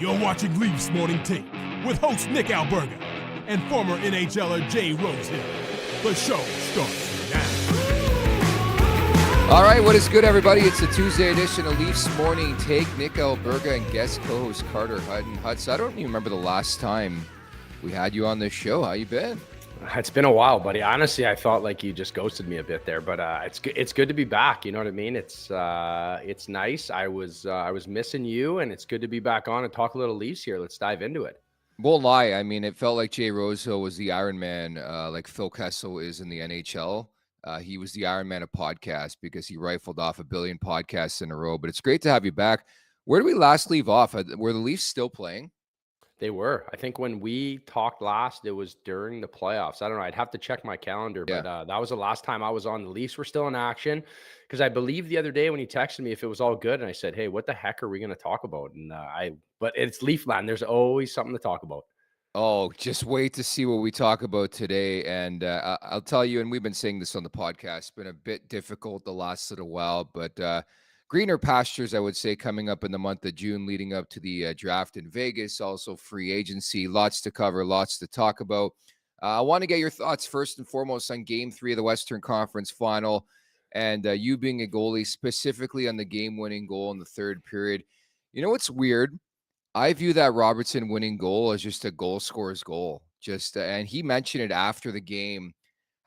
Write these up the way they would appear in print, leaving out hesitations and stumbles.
You're watching Leafs Morning Take with host Nick Alberga and former NHLer Jay Rosehill. The show starts now. All right, what is good, everybody? It's a Tuesday edition of Leafs Morning Take. Nick Alberga and guest co-host Carter Hutton. Huts, I don't even remember the last time we had you on this show. How you been? It's been a while, buddy. Honestly, I thought like you just ghosted me a bit there, but it's good to be back. You know what I mean? It's nice. I was missing you, and it's good to be back on and talk a little Leafs here. Let's dive into it. Won't lie. I mean, it felt like Jay Rosehill was the Iron Man, like Phil Kessel is in the NHL. He was the Iron Man of podcasts because he rifled off 1 billion podcasts in a row. But it's great to have you back. Where did we last leave off? Were the Leafs still playing? They were. I think when we talked last, it was during the playoffs. I don't know. I'd have to check my calendar, but that was the last time I was on. The Leafs were still in action because I believe the other day when he texted me if it was all good, and I said, "Hey, what the heck are we going to talk about?" And but it's Leafland. There's always something to talk about. Oh, just wait to see what we talk about today. And I'll tell you, and we've been saying this on the podcast, it's been a bit difficult the last little while, but greener pastures, I would say, coming up in the month of June, leading up to the draft in Vegas, also free agency, lots to cover, lots to talk about. I want to get your thoughts first and foremost on Game 3 of the Western Conference Final, and you being a goalie, specifically on the game-winning goal in the third period. You know what's weird? I view that Robertson winning goal as just a goal scorer's goal. And he mentioned it after the game,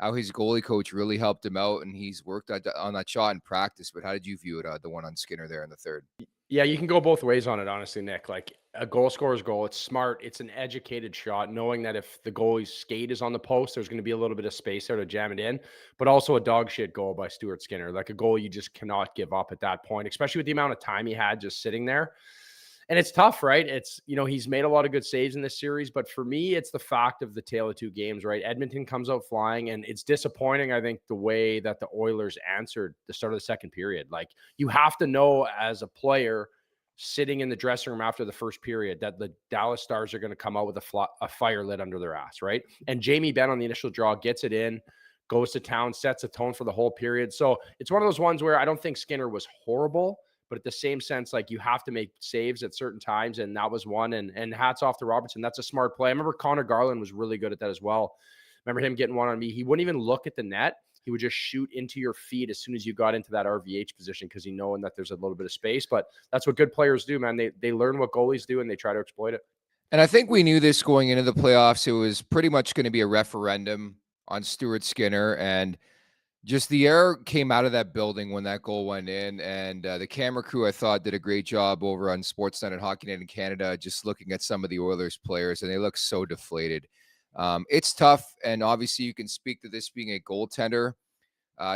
how his goalie coach really helped him out, and he's worked on that shot in practice. But how did you view it, the one on Skinner there in the third? Yeah, you can go both ways on it, honestly, Nick. Like a goal scorer's goal, it's smart. It's an educated shot, knowing that if the goalie's skate is on the post, there's going to be a little bit of space there to jam it in. But also a dog shit goal by Stuart Skinner, like a goal you just cannot give up at that point, especially with the amount of time he had just sitting there. And it's tough, right? It's, he's made a lot of good saves in this series, but for me, it's the fact of the tale of two games, right? Edmonton comes out flying, and it's disappointing, I think, the way that the Oilers answered the start of the second period. Like, you have to know as a player sitting in the dressing room after the first period that the Dallas Stars are going to come out with a fire lit under their ass, right? And Jamie Benn on the initial draw gets it in, goes to town, sets a tone for the whole period. So it's one of those ones where I don't think Skinner was horrible, but at the same sense, like, you have to make saves at certain times, and that was one. And hats off to Robertson. That's a smart play. I remember Connor Garland was really good at that as well. Remember him getting one on me. He wouldn't even look at the net. He would just shoot into your feet as soon as you got into that RVH position because knowing that there's a little bit of space. But that's what good players do, man. They learn what goalies do, and they try to exploit it. And I think we knew this going into the playoffs. It was pretty much going to be a referendum on Stuart Skinner, and just the air came out of that building when that goal went in. And the camera crew, I thought, did a great job over on Sportsnet and HockeyNet in Canada, just looking at some of the Oilers players, and they look so deflated. It's tough, and obviously you can speak to this being a goaltender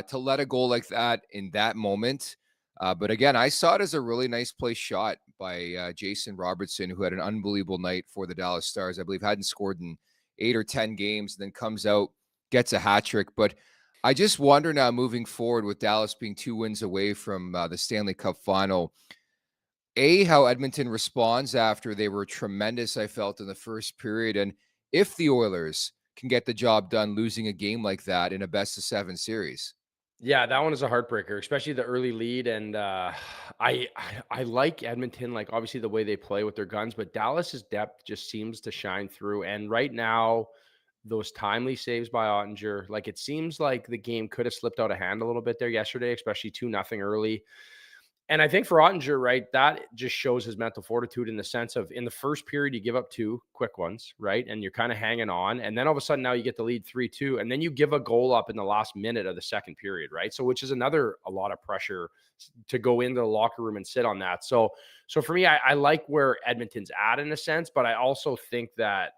to let a goal like that in that moment. But again, I saw it as a really nice play shot by Jason Robertson, who had an unbelievable night for the Dallas Stars. I believe hadn't scored in 8 or 10 games, and then comes out, gets a hat trick. But I just wonder now, moving forward with Dallas being 2 wins away from the Stanley Cup final, how Edmonton responds after they were tremendous, I felt, in the first period. And if the Oilers can get the job done losing a game like that in a best-of-7 series. Yeah, that one is a heartbreaker, especially the early lead. And I like Edmonton, like, obviously the way they play with their guns, but Dallas's depth just seems to shine through. And right now, those timely saves by Ottinger, like, it seems like the game could have slipped out of hand a little bit there yesterday, especially 2-0 early. And I think for Ottinger, right, that just shows his mental fortitude in the sense of, in the first period, you give up 2 quick ones, right? And you're kind of hanging on. And then all of a sudden now you get the lead 3-2, and then you give a goal up in the last minute of the second period, right? So, which is a lot of pressure to go into the locker room and sit on that. So for me, I like where Edmonton's at in a sense, but I also think that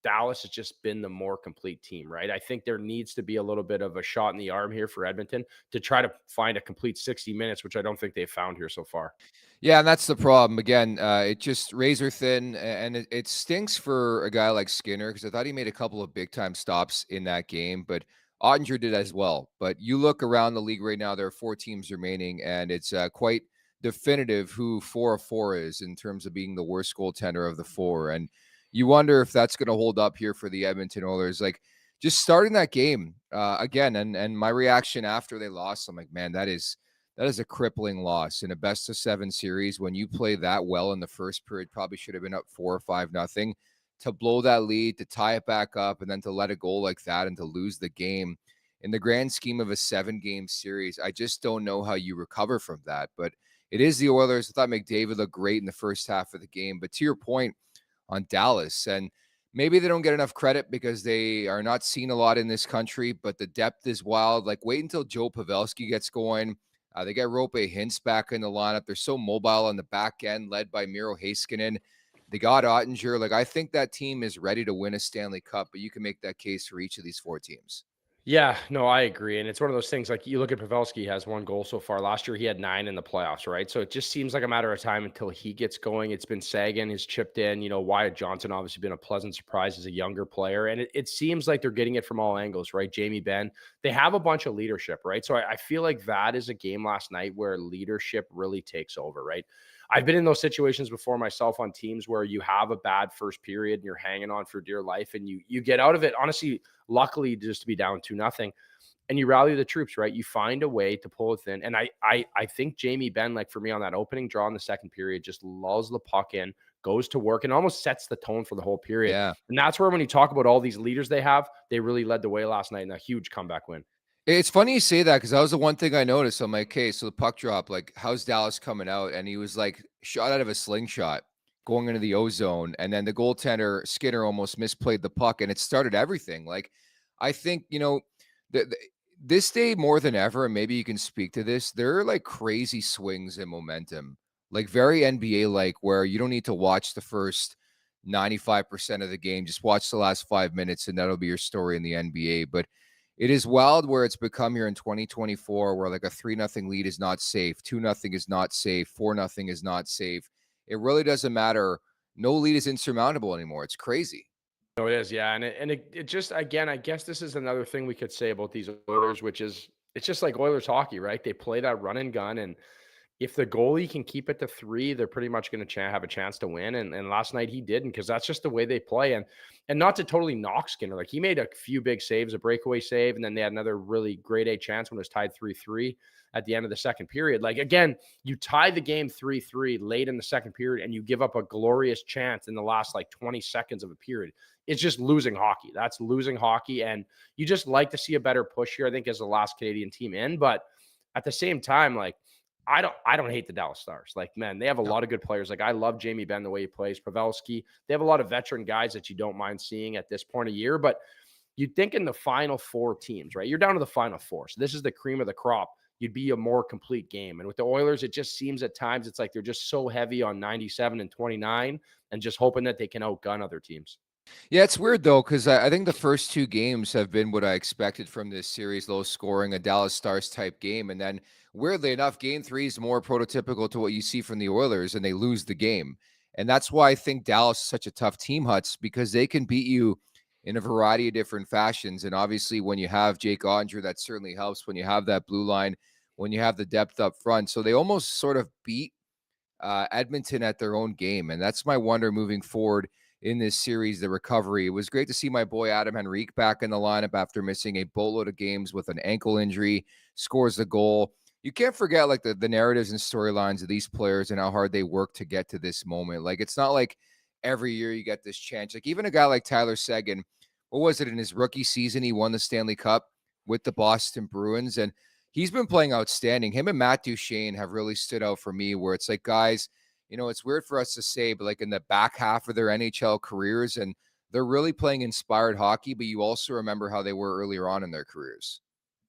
Dallas has just been the more complete team, right? I think there needs to be a little bit of a shot in the arm here for Edmonton to try to find a complete 60 minutes, which I don't think they've found here so far. Yeah, and that's the problem. Again, it just razor thin, and it stinks for a guy like Skinner because I thought he made a couple of big-time stops in that game, but Ottinger did as well. But you look around the league right now, there are 4 teams remaining, and it's quite definitive who 4 of 4 is in terms of being the worst goaltender of the 4. And you wonder if that's going to hold up here for the Edmonton Oilers. Like, just starting that game again, and my reaction after they lost, I'm like, man, that is that is a crippling loss in a best of 7 series. When you play that well in the first period, probably should have been up 4 or 5-0, to blow that lead, to tie it back up, and then to let it go like that and to lose the game. In the grand scheme of a 7-game series, I just don't know how you recover from that. But it is the Oilers. I thought McDavid looked great in the first half of the game. But to your point on Dallas, and maybe they don't get enough credit because they are not seen a lot in this country, but the depth is wild. Like, wait until Joe Pavelski gets going. They get Rope Hintz back in the lineup. They're so mobile on the back end, led by Miro Heiskanen. They got Ottinger. Like, I think that team is ready to win a Stanley Cup, but you can make that case for each of these 4 teams. Yeah, no, I agree. And it's one of those things, like, you look at Pavelski, he has 1 goal so far. Last year, he had 9 in the playoffs, right? So it just seems like a matter of time until he gets going. It's been Sagan, he's chipped in. Wyatt Johnson, obviously been a pleasant surprise as a younger player. And it seems like they're getting it from all angles, right? Jamie Benn, they have a bunch of leadership, right? So I feel like that is a game last night where leadership really takes over, right? I've been in those situations before myself on teams where you have a bad first period and you're hanging on for dear life, and you get out of it, honestly, luckily, just to be down 2-0, and you rally the troops, right? You find a way to pull it in. And I think Jamie Benn, like, for me, on that opening draw in the second period, just lulls the puck in, goes to work, and almost sets the tone for the whole period. Yeah. And that's where, when you talk about all these leaders they have, they really led the way last night in a huge comeback win. It's funny you say that, because that was the one thing I noticed. I'm like, okay, so the puck drop, like, how's Dallas coming out? And he was like shot out of a slingshot going into the ozone. And then the goaltender, Skinner, almost misplayed the puck, and it started everything. Like, I think, this day more than ever, and maybe you can speak to this, there are like crazy swings in momentum, like very NBA-like, where you don't need to watch the first 95% of the game. Just watch the last 5 minutes, and that'll be your story in the NBA. But it is wild where it's become here in 2024, where like a 3-0 lead is not safe, 2-0 is not safe, 4-0 is not safe. It really doesn't matter. No lead is insurmountable anymore. It's crazy. No, it is, yeah. And it just, again, I guess this is another thing we could say about these Oilers, which is, it's just like Oilers hockey, right? They play that run and gun, and if the goalie can keep it to 3, they're pretty much going to have a chance to win. And last night he didn't, because that's just the way they play. And not to totally knock Skinner, like, he made a few big saves, a breakaway save, and then they had another really grade A chance when it was tied 3-3 at the end of the second period. Like, again, you tie the game 3-3 late in the second period, and you give up a glorious chance in the last like 20 seconds of a period. It's just losing hockey. That's losing hockey. And you just like to see a better push here, I think, as the last Canadian team in. But at the same time, like, I don't hate the Dallas Stars. Like, man, they have a lot of good players. Like, I love Jamie Benn, the way he plays. Pavelski. They have a lot of veteran guys that you don't mind seeing at this point of year. But you'd think in the final 4 teams, right? You're down to the final 4. So this is the cream of the crop. You'd be a more complete game. And with the Oilers, it just seems at times it's like they're just so heavy on 97 and 29 and just hoping that they can outgun other teams. Yeah, it's weird though, because I think the first 2 games have been what I expected from this series, low scoring, a Dallas Stars type game. And then weirdly enough, game 3 is more prototypical to what you see from the Oilers, and they lose the game. And that's why I think Dallas is such a tough team, Huts, because they can beat you in a variety of different fashions. And obviously when you have Jake Ottinger, that certainly helps. When you have that blue line, when you have the depth up front. So they almost sort of beat Edmonton at their own game. And that's my wonder moving forward in this series, the recovery. It was great to see my boy Adam Henrique back in the lineup after missing a boatload of games with an ankle injury, scores the goal. You can't forget like the narratives and storylines of these players and how hard they work to get to this moment. Like, it's not like every year you get this chance. Like, even a guy like Tyler Seguin, what was it, in his rookie season, he won the Stanley Cup with the Boston Bruins, and he's been playing outstanding. Him and Matt Duchene have really stood out for me, where it's like, guys, it's weird for us to say, but like in the back half of their NHL careers, and they're really playing inspired hockey, but you also remember how they were earlier on in their careers.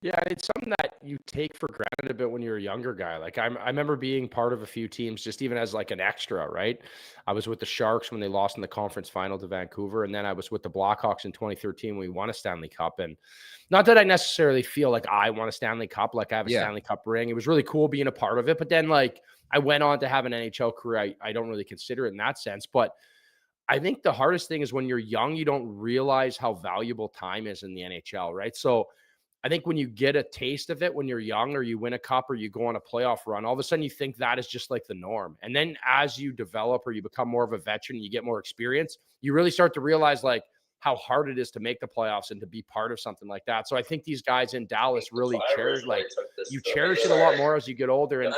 Yeah, it's something that you take for granted a bit when you're a younger guy. Like, I remember being part of a few teams, just even as like an extra, right? I was with the Sharks when they lost in the conference final to Vancouver, and then I was with the Blackhawks in 2013 when we won a Stanley Cup. And not that I necessarily feel like I won a Stanley Cup, like I have a Stanley Cup ring. It was really cool being a part of it. But then, like, I went on to have an NHL career. I don't really consider it in that sense. But I think the hardest thing is when you're young, you don't realize how valuable time is in the NHL, right? So I think when you get a taste of it when you're young, or you win a cup, or you go on a playoff run, all of a sudden you think that is just like the norm. And then as you develop, or you become more of a veteran, you get more experience, you really start to realize like how hard it is to make the playoffs and to be part of something like that. So I think these guys in Dallas really cherish, like, you cherish it a lot more as you get older.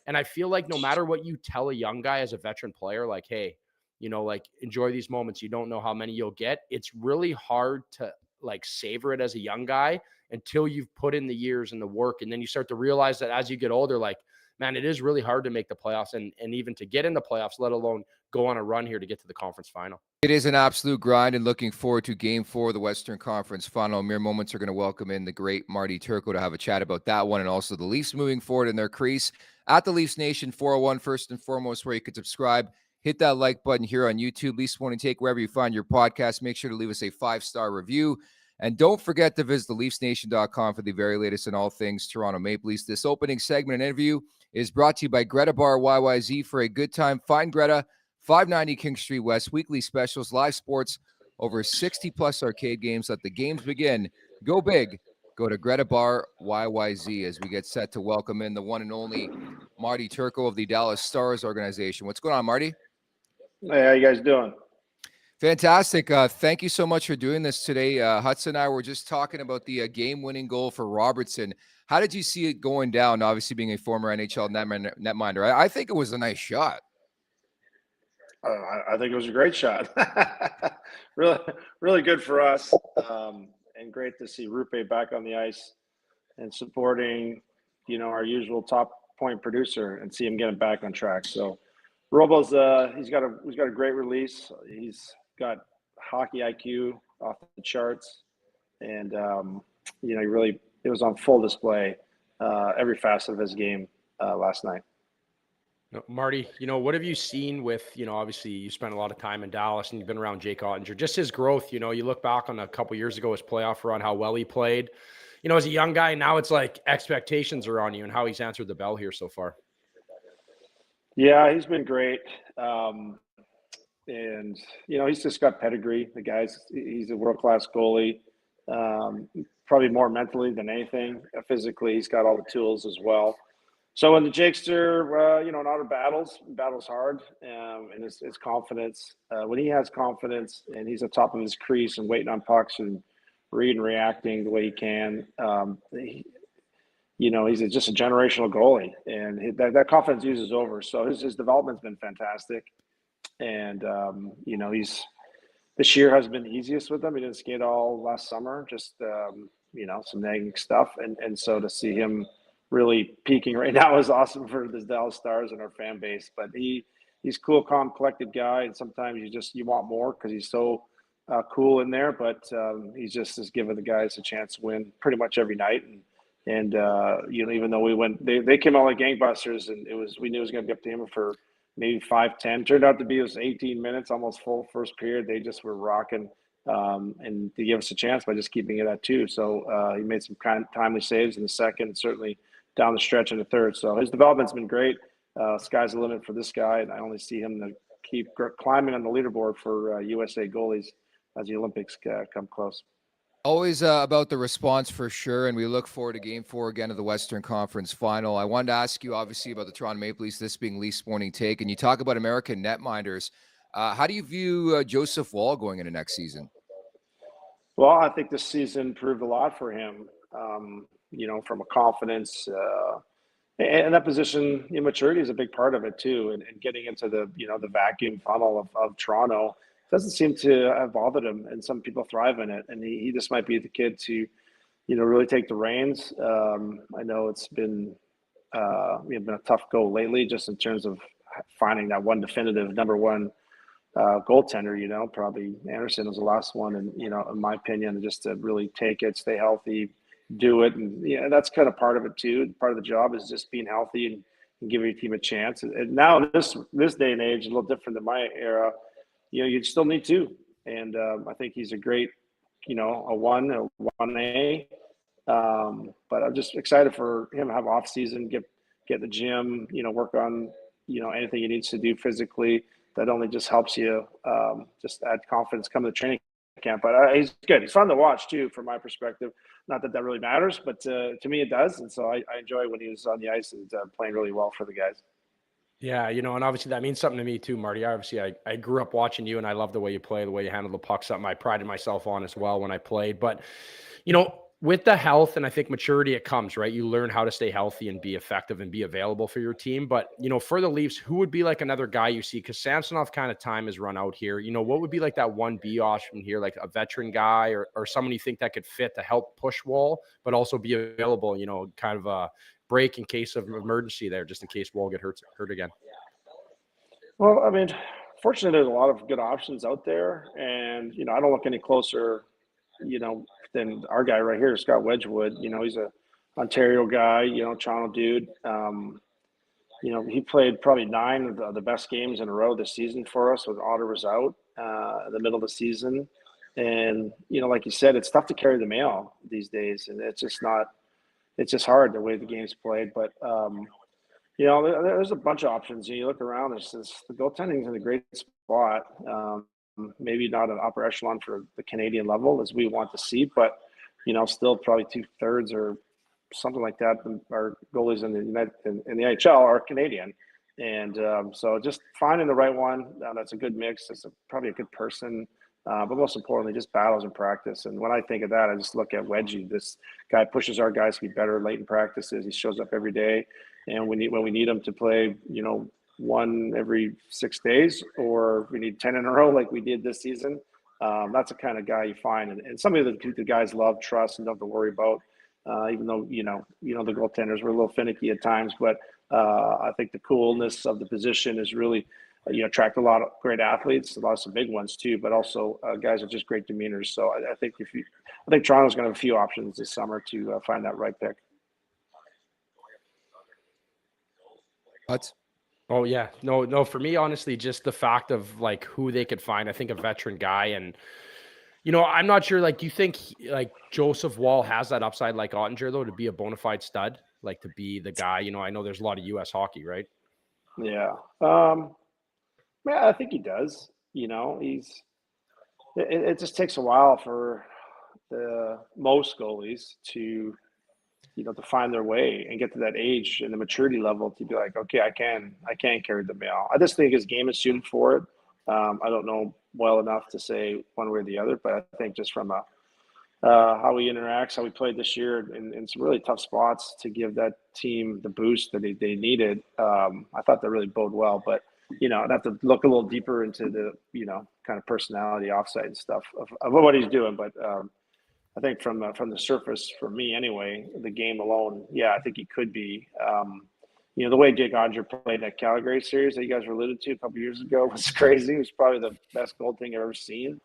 And I feel like no matter what you tell a young guy as a veteran player, like, hey, like, enjoy these moments. You don't know how many you'll get. It's really hard to like savor it as a young guy until you've put in the years and the work. And then you start to realize that as you get older, like, man, it is really hard to make the playoffs and even to get in the playoffs, let alone go on a run here to get to the conference final. It is an absolute grind, and looking forward to Game 4 of the Western Conference Final. Mere moments are going to welcome in the great Marty Turco to have a chat about that one, and also the Leafs moving forward in their crease at the Leafs Nation 401. First and foremost, where you could subscribe, hit that like button here on YouTube, Leafs Morning Take, wherever you find your podcast. Make sure to leave us a 5-star review, and don't forget to visit theleafsnation.com for the very latest in all things Toronto Maple Leafs. This opening segment and interview is brought to you by Greta Bar YYZ. For a good time, find Greta, 590 King Street West. Weekly specials, live sports, over 60-plus arcade games. Let the games begin. Go big. Go to Greta Bar YYZ as we get set to welcome in the one and only Marty Turko of the Dallas Stars organization. What's going on, Marty? Hey, how you guys doing? Fantastic. Thank you so much for doing this today. Hudson and I were just talking about the game-winning goal for Robertson. How did you see it going down, obviously being a former NHL netminder? I think it was a nice shot. I think it was a great shot. really, really good for us, and great to see Rupe back on the ice and supporting, our usual top point producer, and see him getting back on track. So, Robo's he's got a great release. He's got hockey IQ off the charts, and it was on full display every facet of his game last night. Marty, what have you seen with, obviously you spent a lot of time in Dallas and you've been around Jake Ottinger, just his growth. You look back on a couple years ago, his playoff run, how well he played, as a young guy. Now it's like expectations are on you, and how he's answered the bell here so far. Yeah, he's been great. And, he's just got pedigree. He's a world-class goalie, probably more mentally than anything. Physically, he's got all the tools as well. So in the Jakester, not in battles hard, and his confidence. When he has confidence and he's at top of his crease and waiting on pucks and reading and reacting the way he can, he's just a generational goalie, and that confidence uses over. So his development's been fantastic, and this year has been the easiest with him. He didn't skate all last summer, just some nagging stuff, and so to see him really peaking right now is awesome for the Dallas Stars and our fan base. But he's cool, calm, collected guy, and sometimes you want more because he's so cool in there. But he's just is giving the guys a chance to win pretty much every night. And even though they came out like gangbusters, and we knew it was going to be up to him for maybe 5-10. Turned out to be it was 18 minutes, almost full first period. They just were rocking, and they gave us a chance by just keeping it at 2. So he made some timely saves in the second, certainly down the stretch in the third. So his development's been great. Sky's the limit for this guy, and I only see him to keep climbing on the leaderboard for USA goalies as the Olympics come close. Always about the response for sure, and we look forward to Game 4 again of the Western Conference Final. I wanted to ask you, obviously, about the Toronto Maple Leafs, this being Leafs Morning Take, and you talk about American netminders. How do you view Joseph Woll going into next season? Well, I think this season proved a lot for him, from a confidence and that position. Maturity is a big part of it too, and getting into the vacuum funnel of Toronto doesn't seem to have bothered him, and some people thrive in it, and he just might be the kid to really take the reins. I know it's been been a tough go lately, just in terms of finding that one definitive number one goaltender. Probably Anderson was the last one, and in my opinion, just to really take it, stay healthy, do it, and that's kind of part of it too. Part of the job is just being healthy and giving your team a chance. And now this day and age, a little different than my era. You still need to, and I think he's a great, a 1A. But I'm just excited for him to have off season, get in the gym, work on anything he needs to do physically. That only just helps you just add confidence come to the training camp. But he's good. He's fun to watch too, from my perspective. Not that really matters, but to me it does. And so I enjoy when he was on the ice and playing really well for the guys. Yeah, and obviously that means something to me too, Marty. Obviously, I grew up watching you, and I love the way you play, the way you handle the puck, something I prided myself on as well when I played. But, with the health and I think maturity, it comes, right? You learn how to stay healthy and be effective and be available for your team. But, for the Leafs, who would be like another guy you see? Because Samsonov kind of time has run out here. What would be like that 1B option here, like a veteran guy or someone you think that could fit to help push Wall, but also be available, kind of a break in case of emergency there, just in case Wall get hurt again. Well, I mean, fortunately, there's a lot of good options out there, and I don't look any closer, than our guy right here, Scott Wedgwood. He's a Ontario guy, Toronto dude. He played probably 9 of the best games in a row this season for us when Otter was out in the middle of the season. And, like you said, it's tough to carry the mail these days. And it's just hard the way the game's played. But, there's a bunch of options. You look around, the goaltending's in a great spot. Maybe not an upper echelon for the Canadian level as we want to see, but, still probably 2/3 or something like that. Our goalies in the NHL are Canadian, and so just finding the right one that's a good mix. That's probably a good person, but most importantly, just battles in practice. And when I think of that, I just look at Wedgie. This guy pushes our guys to be better late in practices. He shows up every day, and when we need him to play, one every 6 days, or we need 10 in a row like we did this season. That's the kind of guy you find, and somebody that the guys love, trust, and don't have to worry about. Even though the goaltenders were a little finicky at times, but I think the coolness of the position is really attract a lot of great athletes, a lot of some big ones too, but also guys with just great demeanors. So I think Toronto's going to have a few options this summer to find that right pick. What? Oh yeah, no. For me, honestly, just the fact of like who they could find. I think a veteran guy and. I'm not sure. Like, do you think like Joseph Wall has that upside like Ottinger though to be a bona fide stud, like to be the guy? I know there's a lot of U.S. hockey, right? Yeah, yeah, I think he does. It just takes a while for the most goalies to to find their way and get to that age and the maturity level to be like, okay, I can carry the mail. I just think his game is suited for it. I don't know well enough to say one way or the other, but I think just from how he interacts, how he played this year in some really tough spots to give that team the boost that they needed. I thought that really bode well, but I'd have to look a little deeper into the kind of personality offsite and stuff of what he's doing. But I think from the surface, for me anyway, the game alone, yeah, I think he could be. The way Jake Oettinger played that Calgary series that you guys were alluded to a couple of years ago was crazy. It was probably the best goal thing I've ever seen.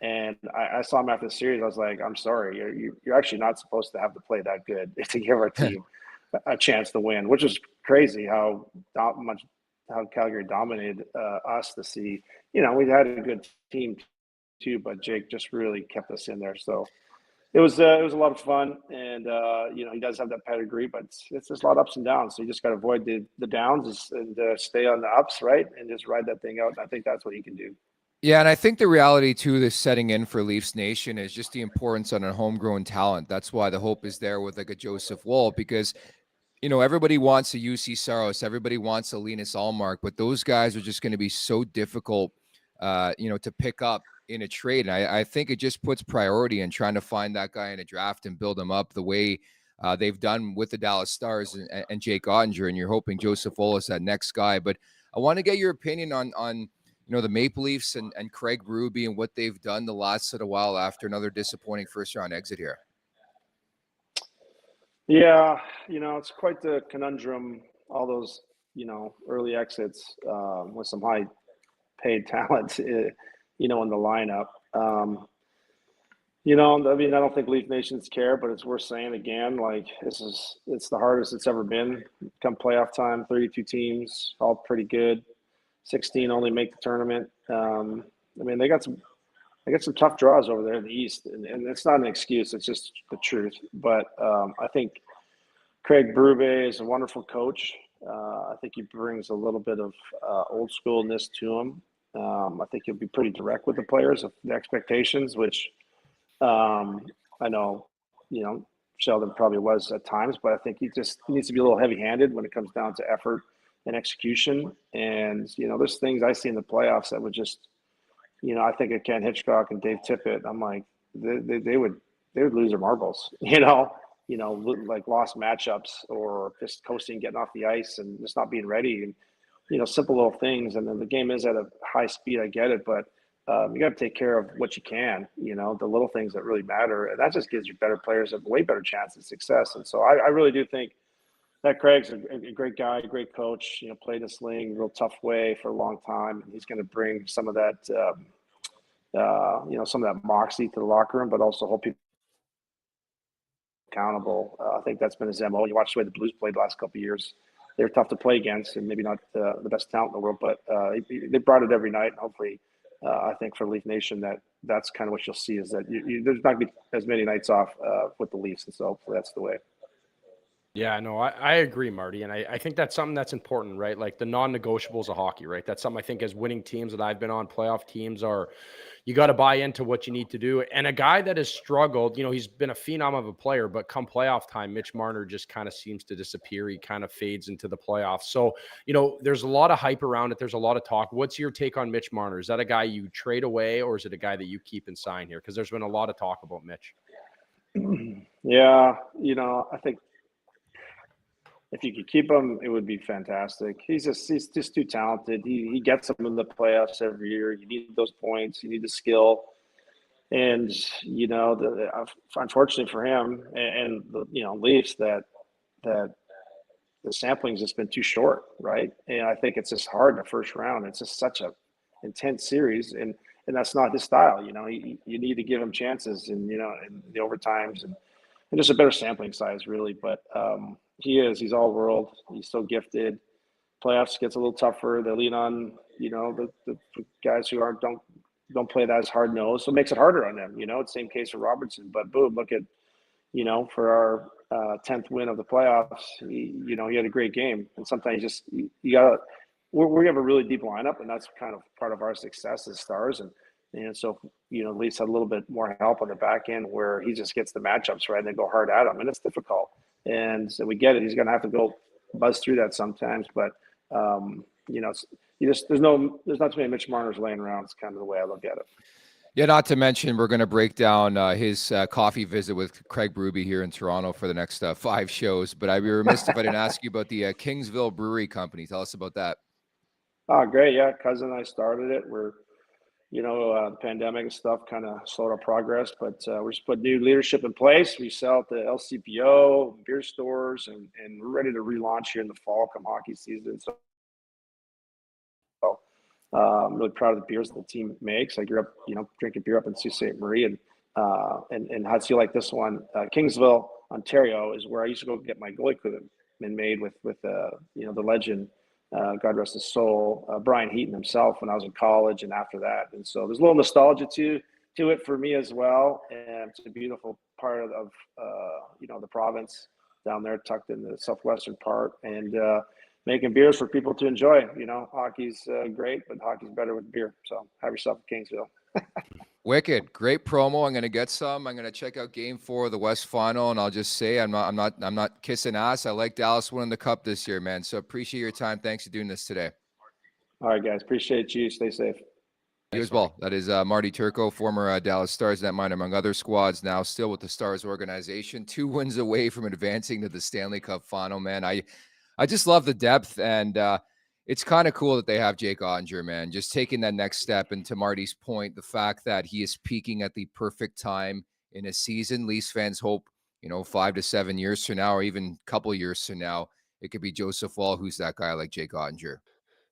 And I saw him after the series. I was like, I'm sorry, you're actually not supposed to have to play that good to give our team a chance to win, which is crazy how Calgary dominated us to see. We had a good team too, but Jake just really kept us in there. So it was a lot of fun, and he does have that pedigree, but it's just a lot of ups and downs. So you just got to avoid the downs and stay on the ups, right, and just ride that thing out. And I think that's what he can do. Yeah, and I think the reality too, this setting in for Leafs Nation is just the importance on a homegrown talent. That's why the hope is there with like a Joseph Woll, because everybody wants a UC Saros, everybody wants a Linus Allmark, but those guys are just going to be so difficult, to pick up in a trade. And I think it just puts priority in trying to find that guy in a draft and build him up the way they've done with the Dallas Stars and Jake Ottinger. And you're hoping Joseph Woll is that next guy. But I want to get your opinion on the Maple Leafs and Craig Berube and what they've done the last little while after another disappointing first-round exit here. Yeah, it's quite the conundrum, all those, early exits with some high-paid talent, in the lineup. I don't think Leaf Nations care, but it's worth saying again, like it's the hardest it's ever been. Come playoff time, 32 teams, all pretty good. 16 only make the tournament. They got some tough draws over there in the East, and it's not an excuse. It's just the truth. But I think Craig Berube is a wonderful coach. I think he brings a little bit of old schoolness to him. I think he'll be pretty direct with the players of the expectations, which I know, Sheldon probably was at times, but I think he just needs to be a little heavy-handed when it comes down to effort and execution. And, there's things I see in the playoffs that would just, I think of Ken Hitchcock and Dave Tippett. I'm like, they would lose their marbles, like lost matchups or just coasting, getting off the ice and just not being ready. And, simple little things. And then the game is at a high speed. I get it, but you got to take care of what you can, the little things that really matter. And that just gives you better players a way better chance of success. And so I really do think that Craig's a great guy, a great coach, played a sling, real tough way for a long time. And he's going to bring some of that, some of that moxie to the locker room, but also hold people accountable. I think that's been his MO. You watch the way the Blues played the last couple of years. They're tough to play against and maybe not the best talent in the world, but they brought it every night. And hopefully, I think for Leaf Nation, that's kind of what you'll see is that there's not going to be as many nights off with the Leafs. And so hopefully that's the way. Yeah, no, I agree, Marty. And I think that's something that's important, right? Like the non-negotiables of hockey, right? That's something I think as winning teams that I've been on, playoff teams are, you got to buy into what you need to do. And a guy that has struggled, he's been a phenom of a player, but come playoff time, Mitch Marner just kind of seems to disappear. He kind of fades into the playoffs. So, there's a lot of hype around it. There's a lot of talk. What's your take on Mitch Marner? Is that a guy you trade away or is it a guy that you keep and sign here? Because there's been a lot of talk about Mitch. Yeah, I think if you could keep him, it would be fantastic. He's just too talented. He gets them in the playoffs every year. You need those points. You need the skill. And, unfortunately for him and the Leafs that the sampling's just been too short, right? And I think it's just hard in the first round. It's just such a intense series. And that's not his style. You need to give him chances and, in the overtimes and just a better sampling size, really. But he's all world. He's so gifted. Playoffs gets a little tougher. They lean on, the guys who don't play that as hard nosed. So it makes it harder on them. It's the same case for Robertson. But boom, look at, for our 10th win of the playoffs, he had a great game. And sometimes we have a really deep lineup, and that's kind of part of our success as stars. And so, at least a little bit more help on the back end where he just gets the matchups right and they go hard at him. And it's difficult. And so we get it. He's going to have to go buzz through that sometimes. But, there's not too many Mitch Marners laying around. It's kind of the way I look at it. Yeah, not to mention we're going to break down his coffee visit with Craig Berube here in Toronto for the next 5 shows. But I'd be remiss if I didn't ask you about the Kingsville Brewery Company. Tell us about that. Oh, great. Yeah, cousin and I started it. We're the pandemic and stuff kind of slowed our progress, but we're just put new leadership in place. We sell at the LCPO, beer stores, and we're ready to relaunch here in the fall come hockey season. So I'm really proud of the beers that the team makes. I grew up, drinking beer up in Sault Ste. Marie, and how to feel like this one. Kingsville, Ontario is where I used to go get my goalie equipment made with the legend. God rest his soul, Brian Heaton himself when I was in college and after that. And so there's a little nostalgia to it for me as well. And it's a beautiful part of the province down there tucked in the southwestern part and making beers for people to enjoy. Hockey's great, but hockey's better with beer. So have yourself a Kingsville. Wicked. Great promo. I'm going to get some. I'm going to check out Game 4 of the West Final, and I'll just say I'm not kissing ass. I like Dallas winning the Cup this year, man. So appreciate your time. Thanks for doing this today. All right, guys. Appreciate you. Stay safe. You as well. That is Marty Turco, former Dallas Stars netminder, among other squads, now still with the Stars organization. 2 wins away from advancing to the Stanley Cup Final, man. I just love the depth, and it's kind of cool that they have Jake Ottinger, man, just taking that next step. And to Marty's point, the fact that he is peaking at the perfect time in a season, Leafs fans hope, 5 to 7 years from now, or even a couple of years from now, it could be Joseph Woll, who's that guy like Jake Ottinger.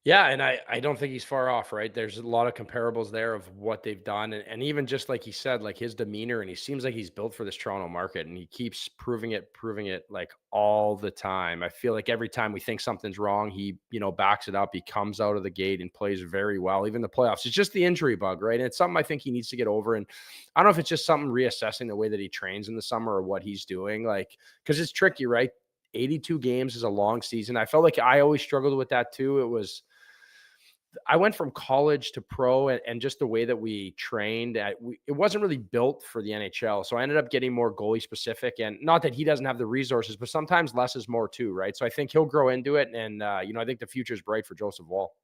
Yeah, and I don't think he's far off, right? There's a lot of comparables there of what they've done. And even just like he said, like his demeanor, and he seems like he's built for this Toronto market, and he keeps proving it like all the time. I feel like every time we think something's wrong, he, backs it up. He comes out of the gate and plays very well, even the playoffs. It's just the injury bug, right? And it's something I think he needs to get over. And I don't know if it's just something reassessing the way that he trains in the summer or what he's doing, like, because it's tricky, right? 82 games is a long season. I felt like I always struggled with that too. It was I went from college to pro, and just the way that we trained, it wasn't really built for the NHL. So I ended up getting more goalie specific, and not that he doesn't have the resources, but sometimes less is more too, right? So I think he'll grow into it. And, I think the future is bright for Joseph Woll.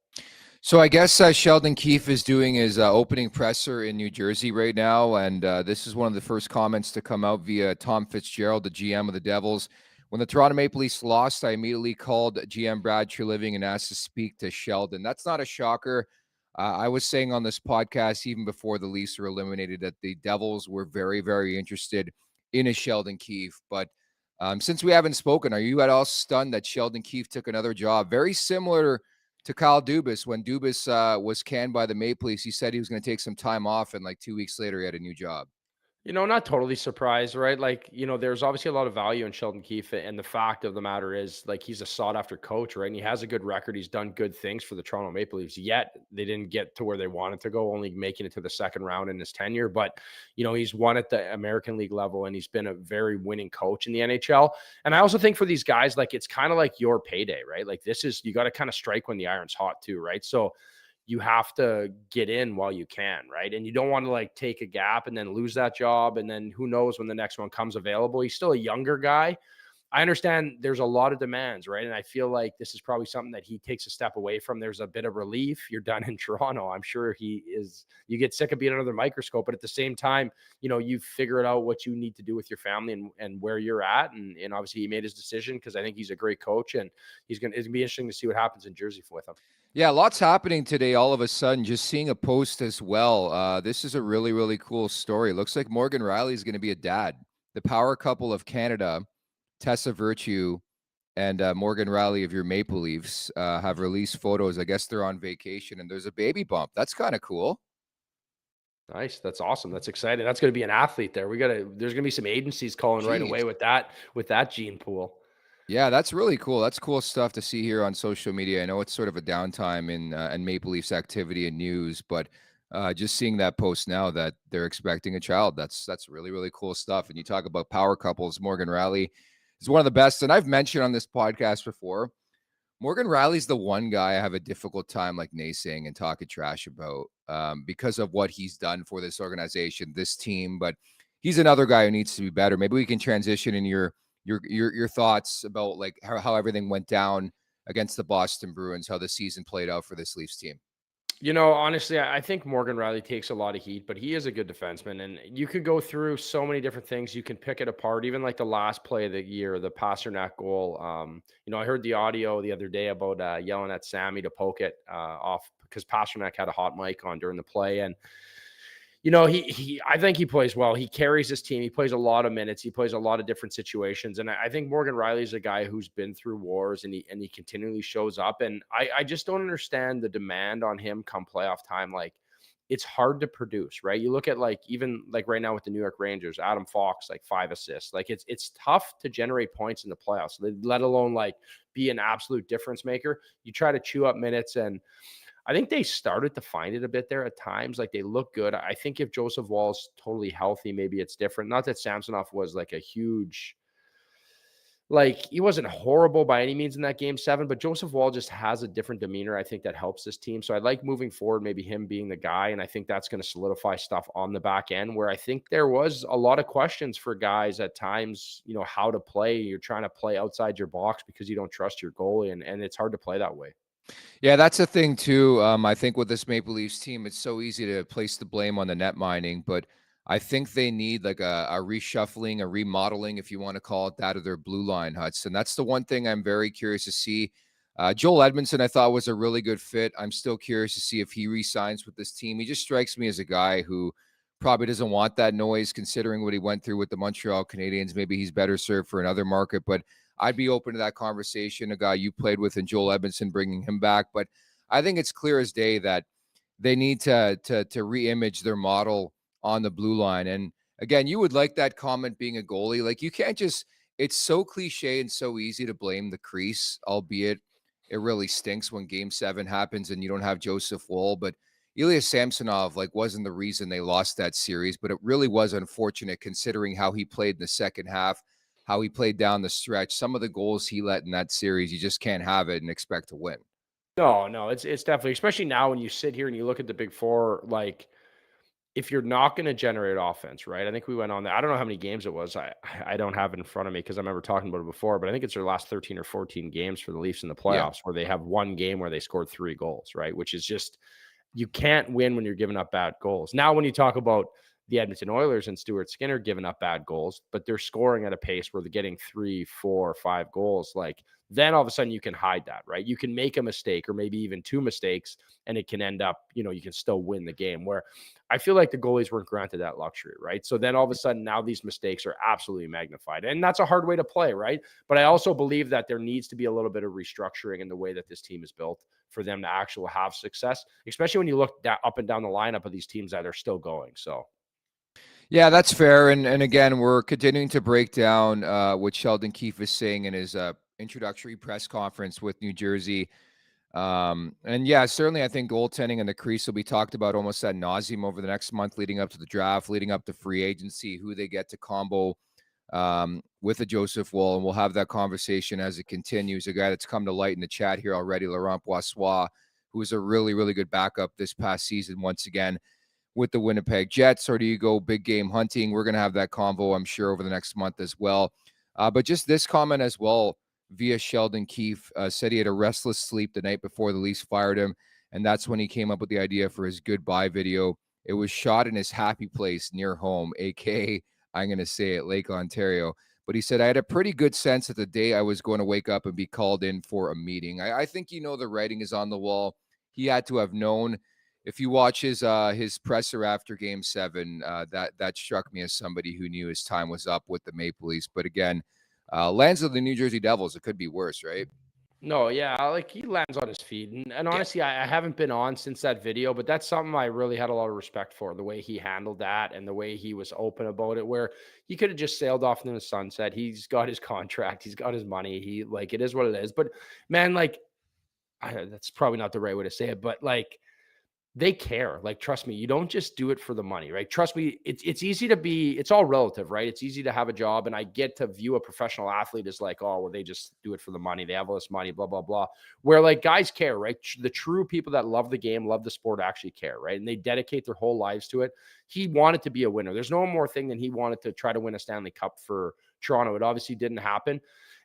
So I guess Sheldon Keefe is doing his opening presser in New Jersey right now, and this is one of the first comments to come out via Tom Fitzgerald, the GM of the Devils. When the Toronto Maple Leafs lost, I immediately called GM Brad Treliving and asked to speak to Sheldon. That's not a shocker. I was saying on this podcast, even before the Leafs were eliminated, that the Devils were very, very interested in a Sheldon Keefe. But since we haven't spoken, are you at all stunned that Sheldon Keefe took another job? Very similar to Kyle Dubas. When Dubas was canned by the Maple Leafs, he said he was going to take some time off, and like 2 weeks later, he had a new job. Not totally surprised, right? Like, there's obviously a lot of value in Sheldon Keefe. And the fact of the matter is, like, he's a sought after coach, right? And he has a good record. He's done good things for the Toronto Maple Leafs, yet they didn't get to where they wanted to go, only making it to the second round in his tenure. But, he's won at the American League level, and he's been a very winning coach in the NHL. And I also think for these guys, like, it's kind of like your payday, right? Like, you got to kind of strike when the iron's hot too, right? So you have to get in while you can, right? And you don't want to like take a gap and then lose that job. And then who knows when the next one comes available. He's still a younger guy. I understand there's a lot of demands, right? And I feel like this is probably something that he takes a step away from. There's a bit of relief. You're done in Toronto. I'm sure you get sick of being under the microscope, but at the same time, you figure out what you need to do with your family and where you're at. And obviously he made his decision because I think he's a great coach, and it's going to be interesting to see what happens in Jersey with him. Yeah, lots happening today all of a sudden. Just seeing a post as well. This is a really, really cool story. It looks like Morgan Rielly is going to be a dad. The power couple of Canada, Tessa Virtue and Morgan Rielly of your Maple Leafs, have released photos. I guess they're on vacation, and there's a baby bump. That's kind of cool. Nice. That's awesome. That's exciting. That's going to be an athlete there. There's going to be some agencies calling right away with that gene pool. Yeah, that's really cool. That's cool stuff to see here on social media. I know it's sort of a downtime in Maple Leafs activity and news, but just seeing that post now that they're expecting a child, that's really, really cool stuff. And you talk about power couples. Morgan Rielly is one of the best. And I've mentioned on this podcast before, Morgan Rielly's the one guy I have a difficult time like naysaying and talking trash about because of what he's done for this organization, this team. But he's another guy who needs to be better. Maybe we can transition in your thoughts about like how everything went down against the Boston Bruins, how the season played out for this Leafs team. Honestly, I think Morgan Rielly takes a lot of heat, but he is a good defenseman. And you could go through so many different things. You can pick it apart, even like the last play of the year, the Pasternak goal. I heard the audio the other day about yelling at Sammy to poke it off because Pasternak had a hot mic on during the play. And I think he plays well. He carries his team. He plays a lot of minutes. He plays a lot of different situations. And I think Morgan Rielly is a guy who's been through wars, and he continually shows up. And I just don't understand the demand on him come playoff time. Like, it's hard to produce, right? You look at like, even like right now with the New York Rangers, Adam Fox, like 5 assists. Like it's tough to generate points in the playoffs, let alone like be an absolute difference maker. You try to chew up minutes, and I think they started to find it a bit there at times. Like, they look good. I think if Joseph Woll's totally healthy, maybe it's different. Not that Samsonov was like a huge, like, he wasn't horrible by any means in that game 7, but Joseph Woll just has a different demeanor. I think that helps this team. So I like moving forward, maybe him being the guy. And I think that's going to solidify stuff on the back end, where I think there was a lot of questions for guys at times, how to play. You're trying to play outside your box because you don't trust your goalie, and it's hard to play that way. Yeah, that's the thing too. I think with this Maple Leafs team, it's so easy to place the blame on the net mining, but I think they need like a reshuffling, a remodeling, if you want to call it that, of their blue line, Huts. And that's the one thing I'm very curious to see. Joel Edmondson, I thought, was a really good fit. I'm still curious to see if he re-signs with this team. He just strikes me as a guy who probably doesn't want that noise, considering what he went through with the Montreal Canadiens. Maybe he's better served for another market, but I'd be open to that conversation. A guy you played with in Joel Edmondson, bringing him back. But I think it's clear as day that they need to re-image their model on the blue line. And again, you would like that comment being a goalie. Like, you can't just, it's so cliche and so easy to blame the crease, albeit it really stinks when game 7 happens and you don't have Joseph Woll. But Ilya Samsonov wasn't the reason they lost that series, but it really was unfortunate considering how he played in the second half, how he played down the stretch. Some of the goals he let in that series, you just can't have it and expect to win. No, it's definitely, especially now when you sit here and you look at the big four, like if you're not going to generate offense, right? I think we went on that. I don't know how many games it was. I don't have it in front of me because I remember talking about it before, but I think it's their last 13 or 14 games for the Leafs in the Yeah. playoffs where they have one game where they scored 3 goals, right? Which is just, you can't win when you're giving up bad goals. Now, when you talk about the Edmonton Oilers and Stuart Skinner giving up bad goals, but they're scoring at a pace where they're getting 3, 4, 5 goals, like then all of a sudden you can hide that, right? You can make a mistake or maybe even 2 mistakes and it can end up, you can still win the game, where I feel like the goalies weren't granted that luxury, right? So then all of a sudden now these mistakes are absolutely magnified. And that's a hard way to play, right? But I also believe that there needs to be a little bit of restructuring in the way that this team is built for them to actually have success, especially when you look up and down the lineup of these teams that are still going. So Yeah, that's fair. And again, we're continuing to break down what Sheldon Keefe is saying in his introductory press conference with New Jersey. And yeah, certainly I think goaltending and the crease will be talked about almost ad nauseum over the next month, leading up to the draft, leading up to free agency, who they get to combo with a Joseph Woll. And we'll have that conversation as it continues. A guy that's come to light in the chat here already, Laurent Boissois, who was a really, really good backup this past season once again with the Winnipeg Jets. Or do you go big game hunting? We're going to have that convo, I'm sure, over the next month as well. But just this comment as well via Sheldon Keefe said he had a restless sleep the night before the Leafs fired him. And that's when he came up with the idea for his goodbye video. It was shot in his happy place near home, aka, I'm going to say it, Lake Ontario. But he said, I had a pretty good sense that the day I was going to wake up and be called in for a meeting. I think, the writing is on the wall. He had to have known. If you watch his presser after Game 7, that struck me as somebody who knew his time was up with the Maple Leafs. But again, lands of the New Jersey Devils, it could be worse, right? no, yeah, like he lands on his feet. And honestly, I haven't been on since that video, but that's something I really had a lot of respect for, the way he handled that and the way he was open about it, where he could have just sailed off into the sunset. He's got his contract, he's got his money. It is what it is. But man, that's probably not the right way to say it, but they care. Like, trust me, you don't just do it for the money, right? Trust me, it's easy to be, it's all relative, right? It's easy to have a job. And I get to view a professional athlete as like, oh, well, they just do it for the money. They have all this money, blah, blah, blah. Where guys care, right? The true people that love the game, love the sport actually care, right? And they dedicate their whole lives to it. He wanted to be a winner. There's no more thing than he wanted to try to win a Stanley Cup for Toronto. It obviously didn't happen.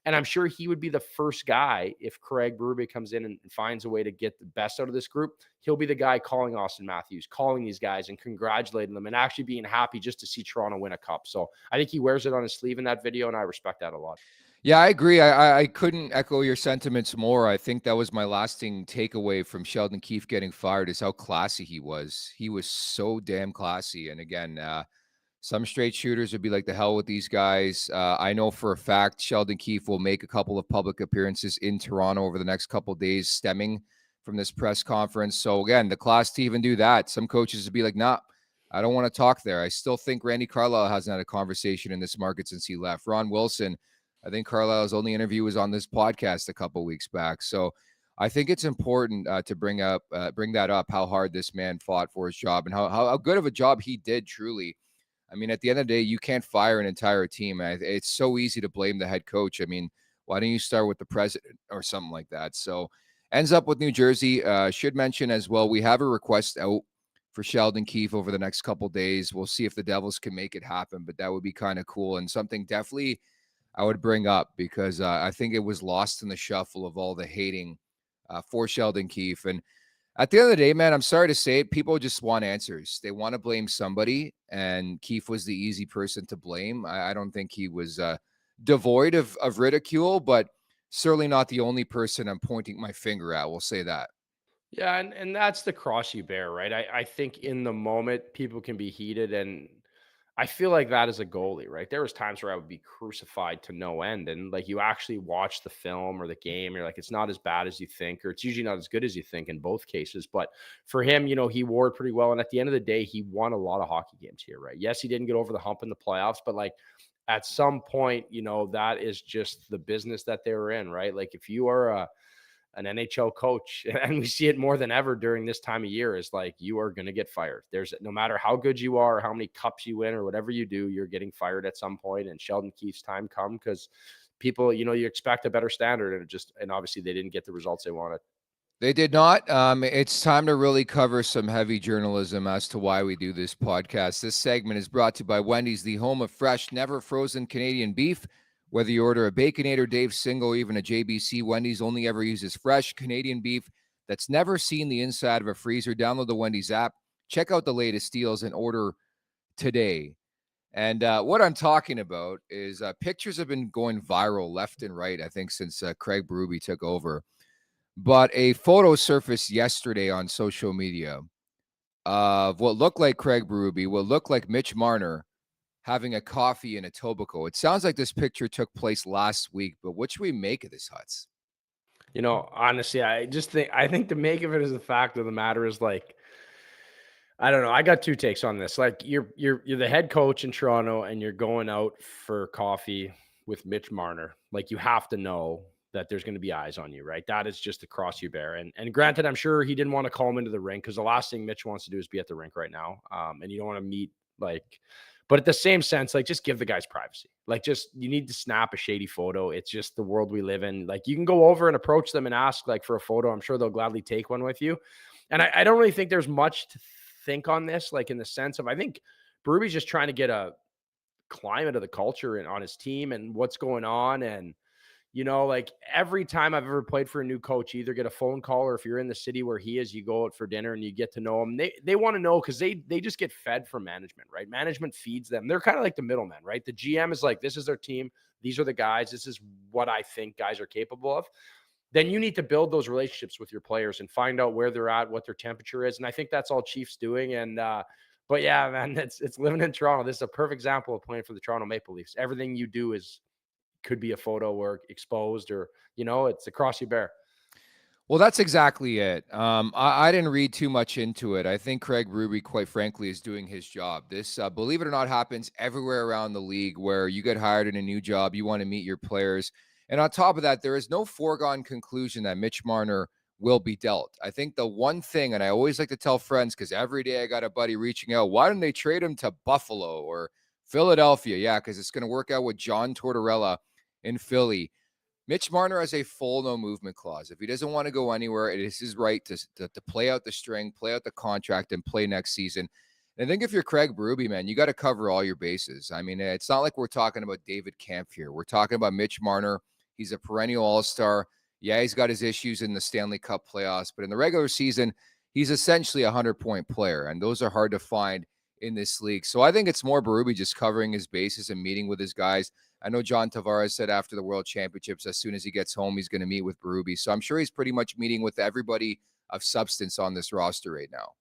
And I'm sure he would be the first guy, if Craig Berube comes in and finds a way to get the best out of this group, he'll be the guy calling Austin Matthews, calling these guys and congratulating them and actually being happy just to see Toronto win a cup. So I think he wears it on his sleeve in that video, and I respect that a lot. Yeah, I agree. I couldn't echo your sentiments more. I think that was my lasting takeaway from Sheldon Keefe getting fired, is how classy he was. He was so damn classy. And again, some straight shooters would be like, the hell with these guys. I know for a fact Sheldon Keefe will make a couple of public appearances in Toronto over the next couple of days stemming from this press conference. So again, the class to even do that. Some coaches would be like, nah, I don't want to talk there. I still think Randy Carlyle hasn't had a conversation in this market since he left. Ron Wilson, I think Carlisle's only interview was on this podcast a couple of weeks back. So I think it's important to bring that up, how hard this man fought for his job and how good of a job he did truly. I mean, at the end of the day, you can't fire an entire team. It's so easy to blame the head coach. I mean, why don't you start with the president or something like that? So ends up with New Jersey. Should mention as well, we have a request out for Sheldon Keefe over the next couple days. We'll see if the Devils can make it happen, but that would be kind of cool and something definitely I would bring up, because I think it was lost in the shuffle of all the hating for Sheldon Keefe. And at the end of the day, man, I'm sorry to say it, people just want answers. They want to blame somebody, and Keefe was the easy person to blame. I don't think he was devoid of ridicule, but certainly not the only person I'm pointing my finger at. We'll say that. Yeah, and that's the cross you bear, right? I think in the moment people can be heated, and I feel like that as a goalie, right? There was times where I would be crucified to no end, and you actually watch the film or the game, you're like, it's not as bad as you think, or it's usually not as good as you think in both cases. But for him, he wore it pretty well, and at the end of the day, he won a lot of hockey games here, right? Yes, he didn't get over the hump in the playoffs, but at some point, that is just the business that they were in, right? If you are an NHL coach, and we see it more than ever during this time of year, is you are going to get fired. There's no matter how good you are, or how many cups you win, or whatever you do, you're getting fired at some point. And Sheldon Keefe's time come, because people, you expect a better standard, and obviously they didn't get the results they wanted. They did not. It's time to really cover some heavy journalism as to why we do this podcast. This segment is brought to you by Wendy's, the home of fresh, never frozen Canadian beef. Whether you order a Baconator, Dave Single, or even a JBC, Wendy's only ever uses fresh Canadian beef that's never seen the inside of a freezer. Download the Wendy's app, check out the latest deals, and order today. And what I'm talking about is pictures have been going viral left and right, I think, since Craig Berube took over. But a photo surfaced yesterday on social media of what looked like Craig Berube, what looked like Mitch Marner having a coffee in Etobicoke. It sounds like this picture took place last week, but what should we make of this, Huts? You know, honestly, I think to make of it is the fact of the matter is like, I don't know. I got two takes on this. Like you're the head coach in Toronto and you're going out for coffee with Mitch Marner. Like you have to know that there's going to be eyes on you, right? That is just the cross you bear. And granted, I'm sure he didn't want to call him into the rink because the last thing Mitch wants to do is be at the rink right now. And you don't want to meet but at the same sense, like just give the guys privacy. Like just, you need to snap a shady photo. It's just the world we live in. Like you can go over and approach them and ask like for a photo. I'm sure they'll gladly take one with you. And I don't really think there's much to think on this, like in the sense of, I think Berube's just trying to get a climate of the culture and on his team and what's going on. And, you know, like every time I've ever played for a new coach, you either get a phone call or if you're in the city where he is, you go out for dinner and you get to know them. They want to know because they just get fed from management, right? Management feeds them. They're kind of like the middleman, right? The GM is like, this is their team. These are the guys. This is what I think guys are capable of. Then you need to build those relationships with your players and find out where they're at, what their temperature is. And I think that's all Chiefs doing. And, but yeah, man, it's living in Toronto. This is a perfect example of playing for the Toronto Maple Leafs. Everything you do could be a photo or exposed or, you know, it's a cross you bear. Well, that's exactly it. I didn't read too much into it. I think Craig Berube, quite frankly, is doing his job. This, believe it or not, happens everywhere around the league where you get hired in a new job, you want to meet your players. And on top of that, there is no foregone conclusion that Mitch Marner will be dealt. I think the one thing, and I always like to tell friends, because every day I got a buddy reaching out, why didn't they trade him to Buffalo or Philadelphia? Yeah, because it's going to work out with John Tortorella in Philly. Mitch Marner has a full no movement clause. If he doesn't want to go anywhere, it is his right to play out the string, play out the contract, and play next season. And I think if you're Craig Berube, man, you got to cover all your bases. I mean, it's not like we're talking about David Kampf here. We're talking about Mitch Marner. He's a perennial all-star. Yeah, he's got his issues in the Stanley Cup playoffs, but in the regular season, he's essentially a 100-point player, and those are hard to find in this league. So I think it's more Berube just covering his bases and meeting with his guys. I know John Tavares said after the World Championships, as soon as he gets home, he's going to meet with Berube. So I'm sure he's pretty much meeting with everybody of substance on this roster right now.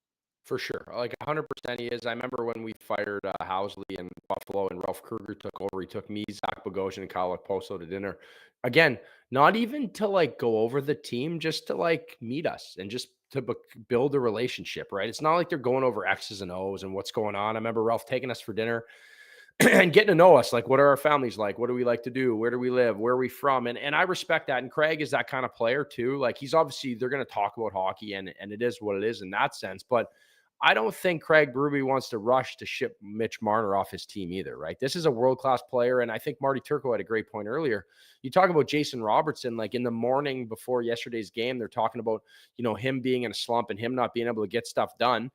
For sure. Like 100% he is. I remember when we fired Housley in Buffalo and Ralph Kruger took over. He took me, Zach Bogosian, and Kyle Okposo to dinner. Again, not even to like go over the team, just to like meet us and just to build a relationship, right? It's not like they're going over X's and O's and what's going on. I remember Ralph taking us for dinner and getting to know us. Like, what are our families like? What do we like to do? Where do we live? Where are we from? And I respect that. And Craig is that kind of player too. Like he's obviously, they're going to talk about hockey and it is what it is in that sense. But I don't think Craig Berube wants to rush to ship Mitch Marner off his team either, right? This is a world-class player, and I think Marty Turco had a great point earlier. You talk about Jason Robertson, like in the morning before yesterday's game, they're talking about, you know, him being in a slump and him not being able to get stuff done.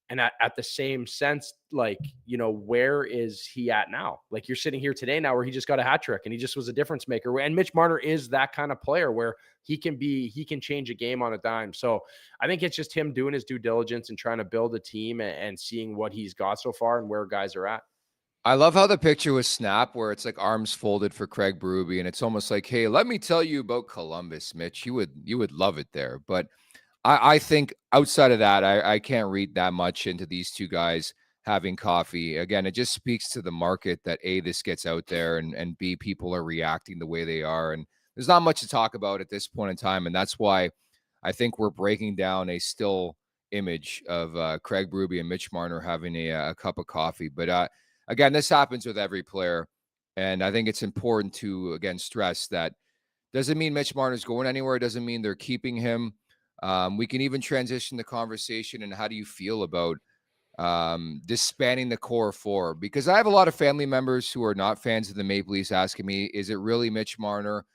And at the same sense, like, you know, where is he at now? Like you're sitting here today now where he just got a hat trick and he just was a difference maker. And Mitch Marner is that kind of player where he can change a game on a dime. So I think it's just him doing his due diligence and trying to build a team and seeing what he's got so far and where guys are at. I love how the picture was snapped where it's like arms folded for Craig Berube. And it's almost like, hey, let me tell you about Columbus, Mitch. You would love it there. But I think outside of that, I can't read that much into these two guys having coffee. Again, it just speaks to the market that A, this gets out there, and B, people are reacting the way they are. And there's not much to talk about at this point in time. And that's why I think we're breaking down a still image of Craig Berube and Mitch Marner having a cup of coffee. But again, this happens with every player. And I think it's important to, again, stress that doesn't mean Mitch Marner's going anywhere. It doesn't mean they're keeping him. We can even transition the conversation and how do you feel about disbanding the core four? Because I have a lot of family members who are not fans of the Maple Leafs asking me, is it really Mitch Marner?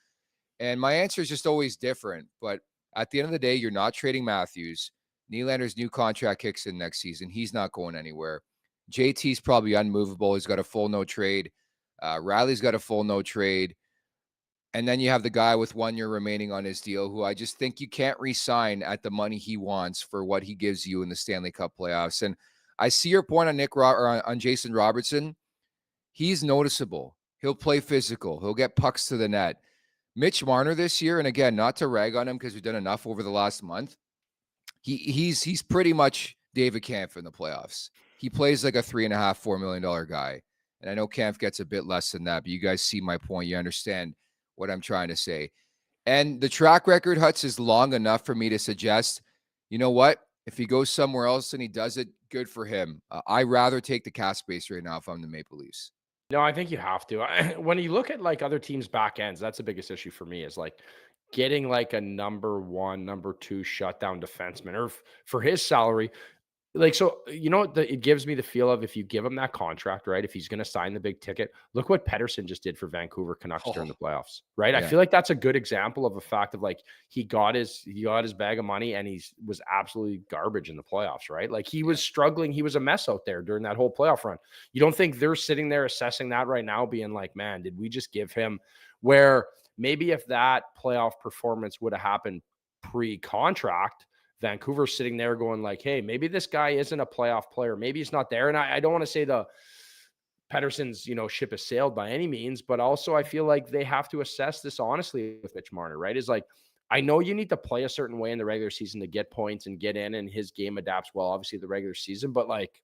And my answer is just always different. But at the end of the day, you're not trading Matthews. Nylander's new contract kicks in next season. He's not going anywhere. JT's probably unmovable. He's got a full no trade. Rielly's got a full no trade. And then you have the guy with 1 year remaining on his deal, who I just think you can't re-sign at the money he wants for what he gives you in the Stanley Cup playoffs. And I see your point on on Jason Robertson. He's noticeable. He'll play physical. He'll get pucks to the net. Mitch Marner this year, and again, not to rag on him because we've done enough over the last month. He's pretty much David Kampf in the playoffs. He plays like a $3.5-4 million guy. And I know Kampf gets a bit less than that, but you guys see my point. You understand what I'm trying to say. And the track record, Huts, is long enough for me to suggest, you know what? If he goes somewhere else and he does it, good for him. I'd rather take the cap space right now if I'm the Maple Leafs. No, I think you have to. When you look at like other teams' back ends, that's the biggest issue for me is like getting like a number 1, number 2 shutdown defenseman or for his salary. Like, so, you know, it gives me the feel of if you give him that contract, right? If he's going to sign the big ticket, look what Pettersson just did for Vancouver Canucks during the playoffs, right? Yeah. I feel like that's a good example of a fact of like, he got his bag of money and was absolutely garbage in the playoffs, right? Like he was struggling. He was a mess out there during that whole playoff run. You don't think they're sitting there assessing that right now being like, man, did we just give him where maybe if that playoff performance would have happened pre-contract, Vancouver's sitting there going like, hey, maybe this guy isn't a playoff player. Maybe he's not there. And I don't want to say the Pettersson's, ship has sailed by any means, but also I feel like they have to assess this honestly with Mitch Marner, right? Is like, I know you need to play a certain way in the regular season to get points and get in, and his game adapts well, obviously, the regular season, but like,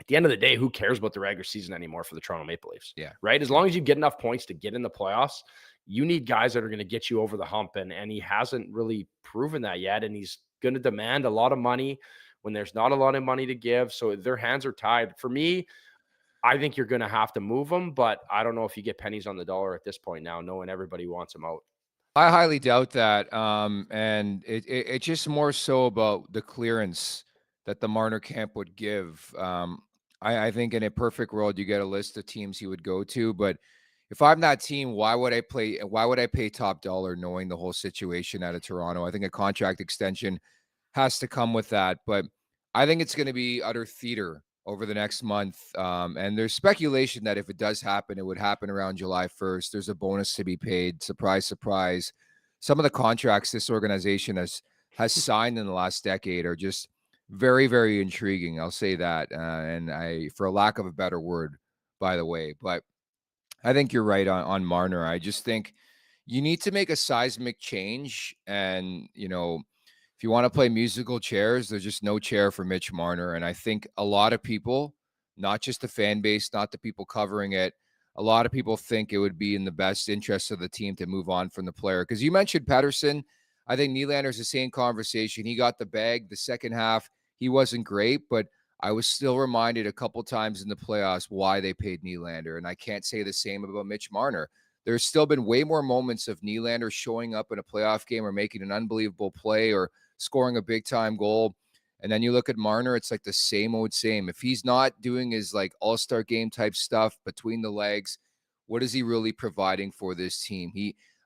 at the end of the day, who cares about the regular season anymore for the Toronto Maple Leafs? Yeah. Right? As long as you get enough points to get in the playoffs, you need guys that are going to get you over the hump. And he hasn't really proven that yet. And he's going to demand a lot of money when there's not a lot of money to give. So their hands are tied. For me, I think you're going to have to move him, but I don't know if you get pennies on the dollar at this point now, knowing everybody wants him out. I highly doubt that. And it's just more so about the clearance that the Marner camp would give. I think in a perfect world, you get a list of teams he would go to, but if I'm that team, why would I pay top dollar knowing the whole situation out of Toronto? I think a contract extension has to come with that, but I think it's going to be utter theater over the next month. And there's speculation that if it does happen, it would happen around July 1st. There's a bonus to be paid. Surprise, surprise. Some of the contracts this organization has signed in the last decade are just very, very intriguing. I'll say that. And for a lack of a better word, by the way, but I think you're right on Marner. I just think you need to make a seismic change. And, if you want to play musical chairs, there's just no chair for Mitch Marner. And I think a lot of people, not just the fan base, not the people covering it, a lot of people think it would be in the best interest of the team to move on from the player. Because you mentioned Pettersson. I think Nylander's the same conversation. He got the bag the second half. He wasn't great, but I was still reminded a couple times in the playoffs why they paid Nylander, and I can't say the same about Mitch Marner. There's still been way more moments of Nylander showing up in a playoff game or making an unbelievable play or scoring a big-time goal, and then you look at Marner, it's like the same old same. If he's not doing his like all-star game type stuff between the legs, what is he really providing for this team?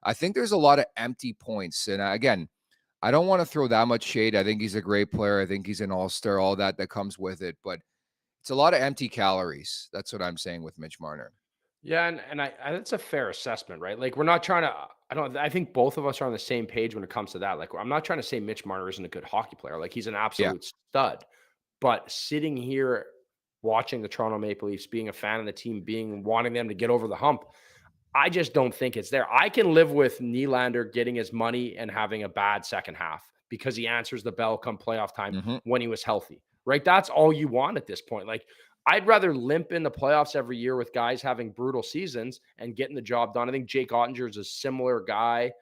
I think there's a lot of empty points, and again, I don't want to throw that much shade. I think he's a great player. I think he's an all-star, all that comes with it. But it's a lot of empty calories. That's what I'm saying with Mitch Marner. Yeah, and I that's a fair assessment, right? Like we're not trying to I think both of us are on the same page when it comes to that. Like I'm not trying to say Mitch Marner isn't a good hockey player. Like he's an absolute stud. But sitting here watching the Toronto Maple Leafs, being a fan of the team, wanting them to get over the hump, I just don't think it's there. I can live with Nylander getting his money and having a bad second half because he answers the bell come playoff time when he was healthy, right? That's all you want at this point. Like I'd rather limp in the playoffs every year with guys having brutal seasons and getting the job done. I think Jake Ottinger is a similar guy.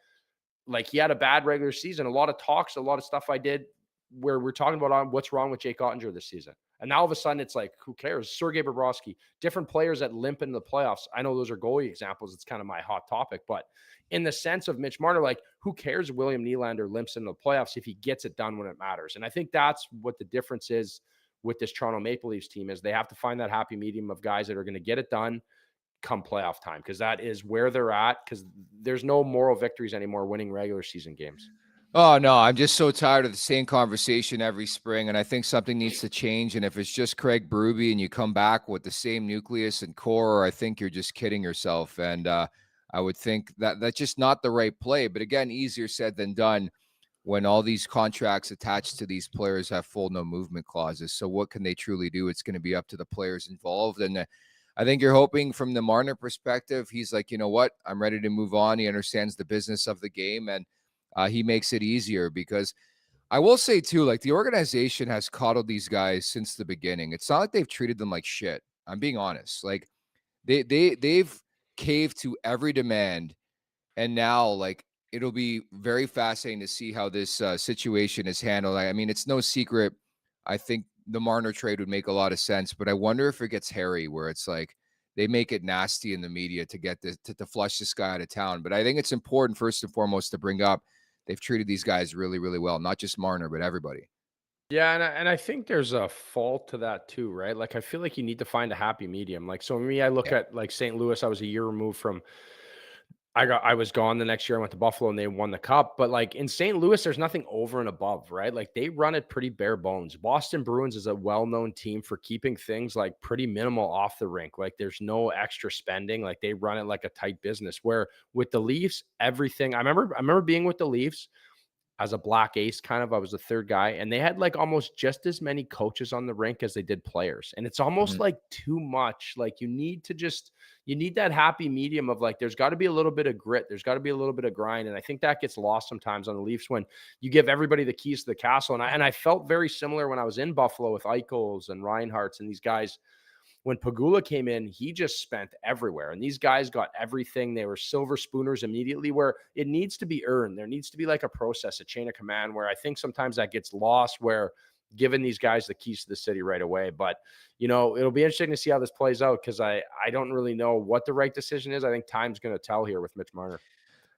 Like he had a bad regular season, a lot of talks, a lot of stuff I did where we're talking about what's wrong with Jake Ottinger this season. And now all of a sudden it's like, who cares? Sergei Bobrovsky, different players that limp in the playoffs. I know those are goalie examples. It's kind of my hot topic, but in the sense of Mitch Marner, like who cares if William Nylander limps in the playoffs if he gets it done when it matters? And I think that's what the difference is with this Toronto Maple Leafs team is they have to find that happy medium of guys that are going to get it done come playoff time. Cause that is where they're at. Cause there's no moral victories anymore winning regular season games. Oh no, I'm just so tired of the same conversation every spring, and I think something needs to change. And if it's just Craig Berube and you come back with the same nucleus and core, I think you're just kidding yourself. And I would think that that's just not the right play. But again, easier said than done when all these contracts attached to these players have full no movement clauses. So what can they truly do? It's going to be up to the players involved. And I think you're hoping from the Marner perspective, he's like, you know what, I'm ready to move on. He understands the business of the game, and he makes it easier because I will say too, like the organization has coddled these guys since the beginning. It's not like they've treated them like shit. I'm being honest. Like they've caved to every demand, and now like it'll be very fascinating to see how this situation is handled. I mean, it's no secret. I think the Marner trade would make a lot of sense, but I wonder if it gets hairy, where it's like they make it nasty in the media to get this to flush this guy out of town. But I think it's important first and foremost to bring up they've treated these guys really, really well, not just Marner, but everybody. Yeah, and I think there's a fault to that too, right? Like I feel like you need to find a happy medium. Like so, me, I look Yeah. at like St. Louis. I was a year removed from. I was gone the next year. I went to Buffalo and they won the cup. But like in St. Louis, there's nothing over and above, right? Like they run it pretty bare bones. Boston Bruins is a well-known team for keeping things like pretty minimal off the rink. Like there's no extra spending. Like they run it like a tight business. Where with the Leafs, everything. I remember being with the Leafs as a black ace kind of. I was the third guy, and they had like almost just as many coaches on the rink as they did players. And it's almost Mhm. like too much. Like you need that happy medium of like there's got to be a little bit of grit, there's got to be a little bit of grind. And I think that gets lost sometimes on the Leafs when you give everybody the keys to the castle. And I felt very similar when I was in Buffalo with Eichels and Reinhardt's and these guys. When Pagula came in, he just spent everywhere. And these guys got everything. They were silver spooners immediately, where it needs to be earned. There needs to be like a process, a chain of command, where I think sometimes that gets lost, where giving these guys the keys to the city right away. But, it'll be interesting to see how this plays out because I don't really know what the right decision is. I think time's going to tell here with Mitch Marner.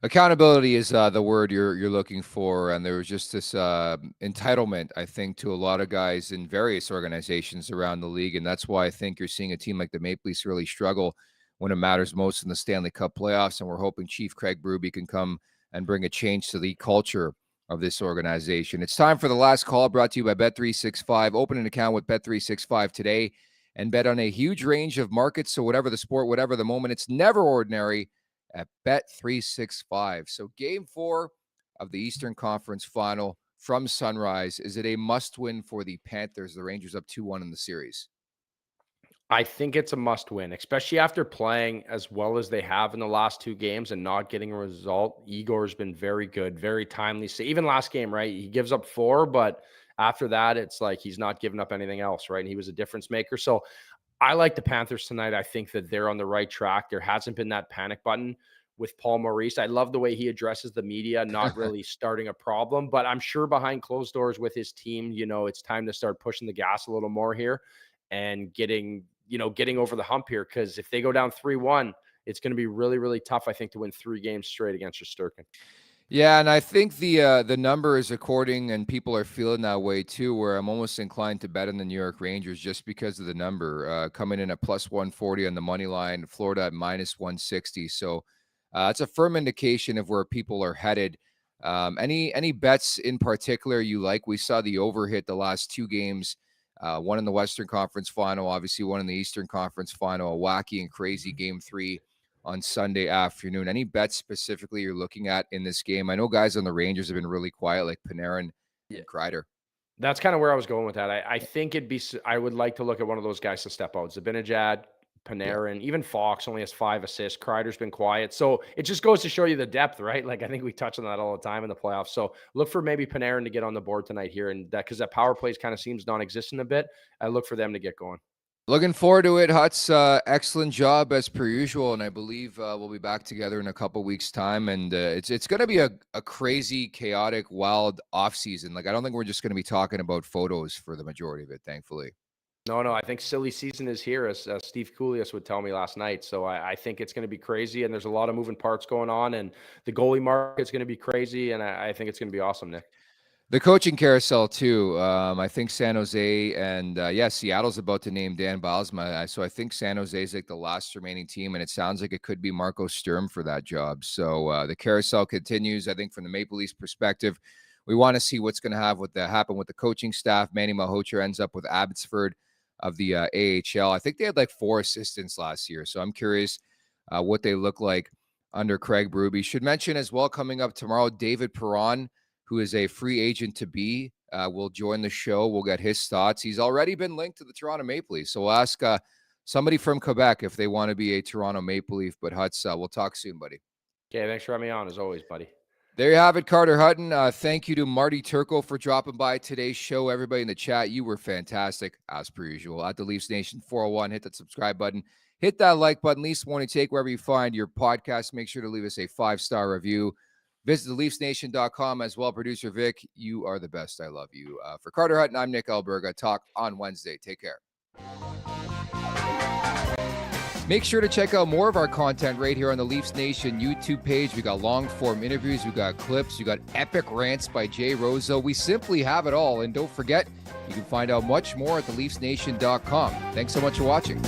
Accountability is the word you're looking for, and there was just this entitlement, I think, to a lot of guys in various organizations around the league, and that's why I think you're seeing a team like the Maple Leafs really struggle when it matters most in the Stanley Cup playoffs. And we're hoping Chief Craig Berube can come and bring a change to the culture of this organization. It's time for the last call, brought to you by Bet365. Open an account with Bet365 today and bet on a huge range of markets. So whatever the sport, whatever the moment, it's never ordinary at Bet365. So game 4 of the Eastern Conference Final from Sunrise. Is it a must-win for the Panthers? The Rangers up 2-1 in the series. I think it's a must win, especially after playing as well as they have in the last two games and not getting a result. Igor's been very good, very timely. So even last game, right? He gives up 4, but after that, it's like he's not giving up anything else, right? And he was a difference maker. So I like the Panthers tonight. I think that they're on the right track. There hasn't been that panic button with Paul Maurice. I love the way he addresses the media, not really starting a problem, but I'm sure behind closed doors with his team, it's time to start pushing the gas a little more here and getting over the hump here. Because if they go down 3-1, it's going to be really, really tough, I think, to win 3 games straight against Shesterkin. Yeah, and I think the number is according, and people are feeling that way too, where I'm almost inclined to bet on the New York Rangers just because of the number coming in at plus 140 on the money line, Florida at minus 160. So it's a firm indication of where people are headed. Any bets in particular you like? We saw the over hit the last 2 games, one in the Western Conference Final, obviously one in the Eastern Conference Final, a wacky and crazy game 3 on Sunday afternoon. Any bets specifically you're looking at in this game? I know guys on the Rangers have been really quiet, like Panarin and Kreider. That's kind of where I was going with that. I think I would like to look at one of those guys to step out. Zibanejad, Yeah. Panarin, even Fox only has 5 assists. Kreider's been quiet. So it just goes to show you the depth, right? Like I think we touch on that all the time in the playoffs. So look for maybe Panarin to get on the board tonight here. And that, because that power plays kind of seems non-existent a bit. I look for them to get going. Looking forward to it, Huts. Excellent job as per usual, and I believe we'll be back together in a couple weeks' time. And it's going to be a crazy, chaotic, wild off season. Like I don't think we're just going to be talking about photos for the majority of it, thankfully. No, I think silly season is here, as Steve Koulias would tell me last night. So I think it's going to be crazy, and there's a lot of moving parts going on, and the goalie market is going to be crazy, and I think it's going to be awesome, Nick. The coaching carousel too. I think San Jose and Seattle's about to name Dan Bylsma. So I think San Jose is like the last remaining team, and it sounds like it could be Marco Sturm for that job. So the carousel continues. I think from the Maple Leafs perspective, we want to see what's going to happen with the coaching staff. Manny Malhotra ends up with Abbotsford of the AHL. I think they had like 4 assistants last year, so I'm curious what they look like under Craig Berube. Should mention as well, coming up tomorrow, David Perron, who is a free agent to be, will join the show. We'll get his thoughts. He's already been linked to the Toronto Maple Leafs. So we'll ask somebody from Quebec if they want to be a Toronto Maple Leaf. But Huts, we'll talk soon, buddy. Okay, thanks for having me on as always, buddy. There you have it, Carter Hutton. Thank you to Marty Turco for dropping by today's show. Everybody in the chat, you were fantastic, as per usual. At the Leafs Nation 401, hit that subscribe button. Hit that like button. Leafs Morning Take, wherever you find your podcast. Make sure to leave us a 5-star review. Visit theleafsnation.com as well. Producer Vic, you are the best. I love you. For Carter Hutton, I'm Nick Alberga. Talk on Wednesday. Take care. Make sure to check out more of our content right here on the Leafs Nation YouTube page. We got long-form interviews. We got clips. We got epic rants by Jay Rosa. We simply have it all. And don't forget, you can find out much more at theleafsnation.com. Thanks so much for watching.